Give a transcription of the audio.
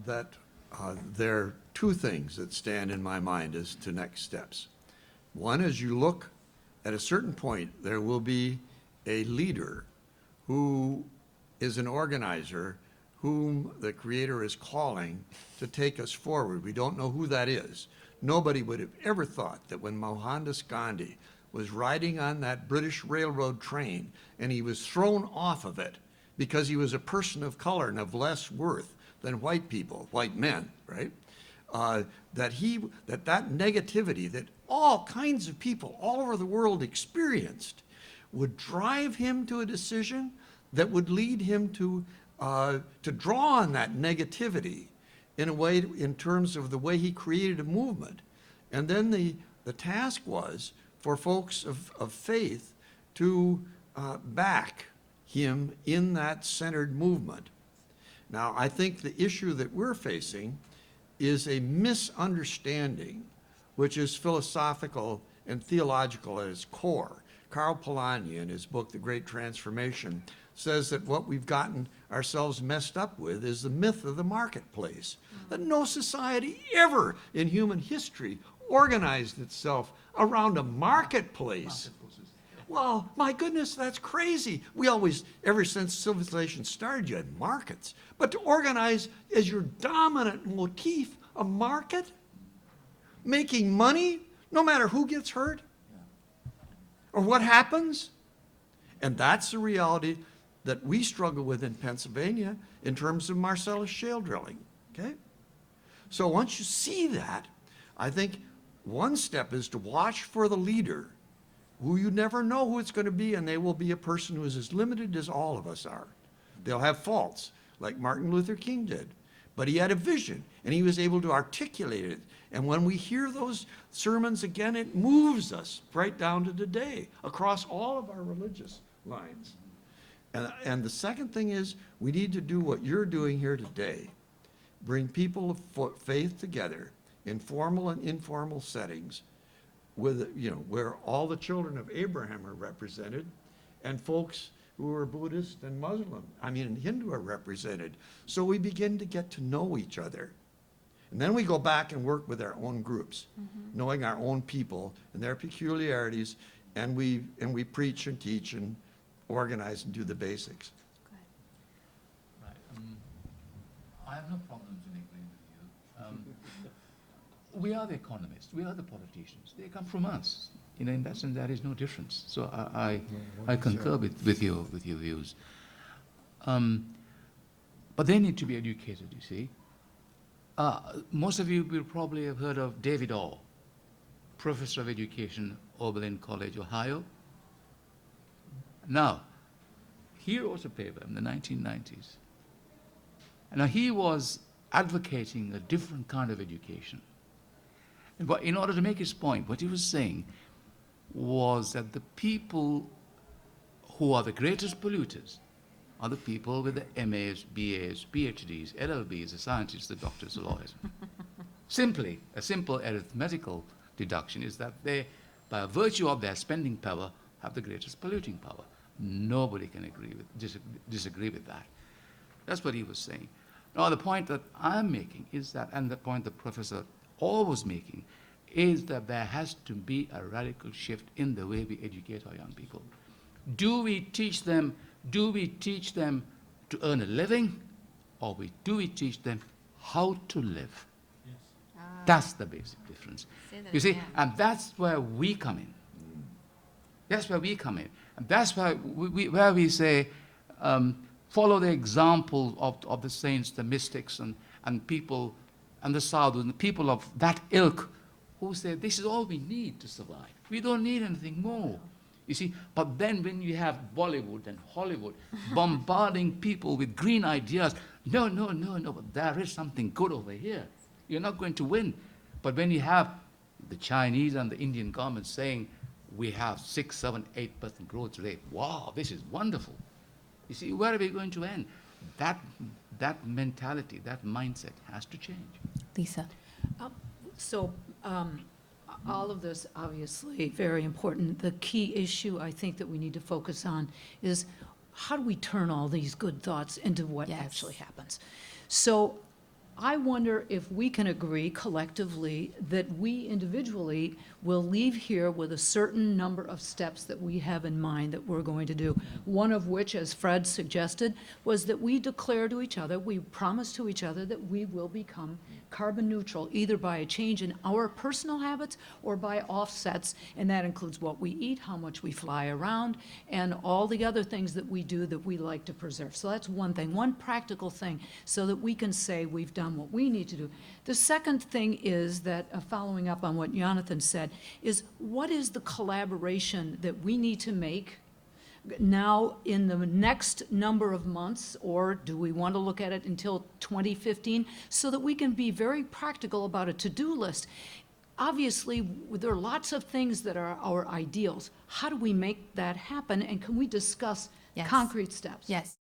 that there are two things that stand in my mind as to next steps. One is you look at a certain point, there will be a leader who is an organizer whom the Creator is calling to take us forward. We don't know who that is. Nobody would have ever thought that when Mohandas Gandhi was riding on that British railroad train and he was thrown off of it because he was a person of color and of less worth than white people, white men, right? That negativity that all kinds of people all over the world experienced would drive him to a decision that would lead him to draw on that negativity in a way, in terms of the way he created a movement. And then the task was for folks of faith to back him in that centered movement. Now, I think the issue that we're facing is a misunderstanding, which is philosophical and theological at its core. Karl Polanyi, in his book, The Great Transformation, says that what we've gotten ourselves messed up with is the myth of the marketplace. That no society ever in human history organized itself around a marketplace. Well, my goodness, that's crazy. We always, ever since civilization started, you had markets. But to organize as your dominant motif a market, making money, no matter who gets hurt or what happens. And that's the reality that we struggle with in Pennsylvania in terms of Marcellus shale drilling, okay? So once you see that, I think one step is to watch for the leader, who you never know who it's going to be, and they will be a person who is as limited as all of us are. They'll have faults, like Martin Luther King did, but he had a vision, and he was able to articulate it. And when we hear those sermons again, it moves us right down to today, across all of our religious lines. And the second thing is, we need to do what you're doing here today. Bring people of faith together in formal and informal settings with, where all the children of Abraham are represented and folks who are Buddhist and Muslim, and Hindu are represented. So we begin to get to know each other. And then we go back and work with our own groups, knowing our own people and their peculiarities, and we preach and teach and organize and do the basics. Right. I have no problems in agreeing with you. We are the economists. We are the politicians. They come from us. In that sense, there is no difference. So I concur with your views. But they need to be educated, you see. Most of you will probably have heard of David Orr, professor of education, Oberlin College, Ohio. Now, he wrote a paper in the 1990s. Now, he was advocating a different kind of education. But in order to make his point, what he was saying was that the people who are the greatest polluters are the people with the MAs, BAs, PhDs, LLBs, the scientists, the doctors, the lawyers. Simply, a simple arithmetical deduction is that they, by virtue of their spending power, have the greatest polluting power. Nobody can disagree with that. That's what he was saying. Now, the point that I'm making is that, and the point the Professor Orr was making, is that there has to be a radical shift in the way we educate our young people. Do we teach them to earn a living, or do we teach them how to live? Yes. That's the basic difference. You see, again. and that's where we come in. That's where we come in. And that's where we say, follow the example of the saints, the mystics, and people, and the sadhus, and the people of that ilk, who say, this is all we need to survive. We don't need anything more. You see, but then when you have Bollywood and Hollywood bombarding people with green ideas, no, but there is something good over here. You're not going to win. But when you have the Chinese and the Indian government saying, we have 6, 7, 8% growth rate, wow, this is wonderful. You see, where are we going to end? That mentality, that mindset has to change. Lisa. All of this, obviously, very important. The key issue I think that we need to focus on is how do we turn all these good thoughts into what Yes. actually happens? So I wonder if we can agree collectively that we individually will leave here with a certain number of steps that we have in mind that we're going to do. One of which, as Fred suggested, was that we declare to each other, we promise to each other that we will become carbon neutral, either by a change in our personal habits or by offsets, and that includes what we eat, how much we fly around, and all the other things that we do that we like to preserve. So that's one thing, one practical thing, so that we can say we've done what we need to do. The second thing is that, following up on what Jonathan said, is what is the collaboration that we need to make now in the next number of months, or do we want to look at it until 2015, so that we can be very practical about a to-do list? Obviously, there are lots of things that are our ideals. How do we make that happen, and can we discuss Yes. concrete steps? Yes.